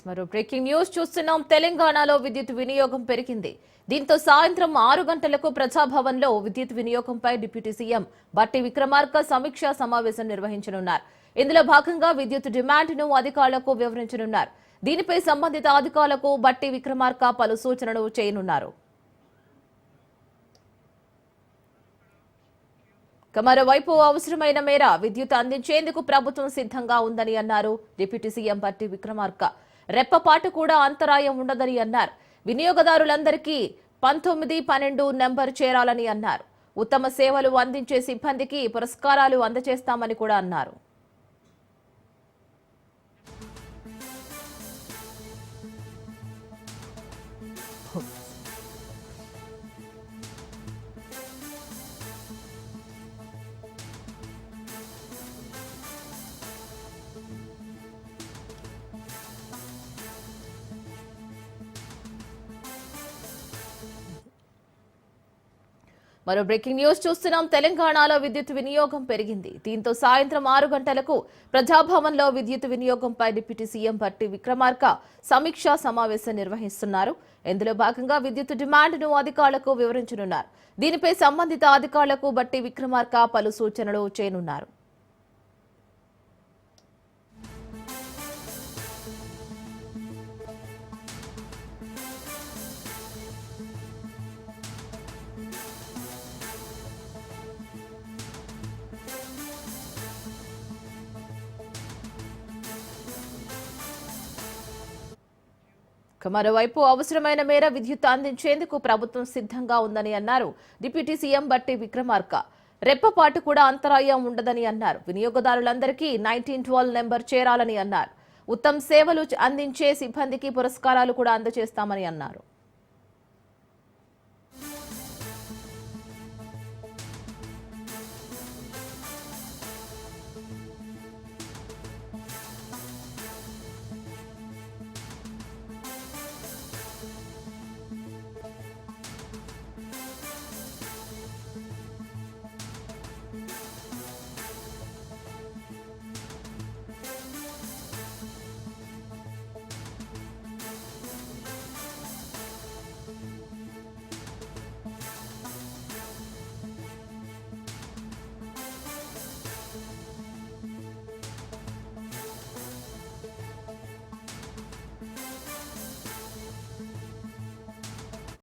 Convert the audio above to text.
మరో breaking news చూస్తున్నాం. తెలంగాణలో విద్యుత్ వినియోగం పెరిగింది. దీంతో సాయంత్రం 6 గంటలకు ప్రజాభవన్లో విద్యుత్ వినియోగంపై డిప్యూటీ సీఎం బట్టి విక్రమార్క సమీక్షా సమావేశం నిర్వహించనున్నారు. ఇందులో భాగంగా విద్యుత్ డిమాండ్ను అధికారులకు వివరించనున్నారు. దీనిపై సంబంధిత అధికారులకు బట్టి విక్రమార్క పలు సూచనలు చేయనున్నారు. మరోవైపు అవసరమైన మేర విద్యుత్ అందించేందుకు ప్రభుత్వం సిద్ధంగా ఉందని అన్నారు డిప్యూటీ సీఎం బట్టి విక్రమార్క. రెప్పపాటు కూడా అంతరాయం ఉండదని అన్నారు. వినియోగదారులందరికీ 1912 నెంబర్ చేరాలని అన్నారు. ఉత్తమ సేవలు అందించే సిబ్బందికి పురస్కారాలు అందజేస్తామని కూడా అన్నారు. మరో బ్రేకింగ్ న్యూస్ చూస్తున్నాం. తెలంగాణలో విద్యుత్ వినియోగం పెరిగింది. దీంతో సాయంత్రం 6 గంటలకు ప్రజాభవన్లో విద్యుత్ వినియోగంపై డిప్యూటీ సీఎం బట్టి విక్రమార్క సమీక్షా సమావేశం నిర్వహిస్తున్నారు. ఇందులో భాగంగా విద్యుత్ డిమాండ్ను అధికారులకు వివరించనున్నారు. దీనిపై సంబంధిత అధికారులకు బట్టి విక్రమార్క పలు సూచనలు చేయనున్నారు. మరోవైపు అవసరమైన మేర విద్యుత్ అందించేందుకు ప్రభుత్వం సిద్ధంగా ఉందని అన్నారు డిప్యూటీ సీఎం బట్టి విక్రమార్క. రెప్పపాటు కూడా అంతరాయం ఉండదని అన్నారు. వినియోగదారులందరికీ 1912 నెంబర్ చేరాలని అన్నారు. ఉత్తమ సేవలు అందించే సిబ్బందికి పురస్కారాలు కూడా అందజేస్తామని అన్నారు.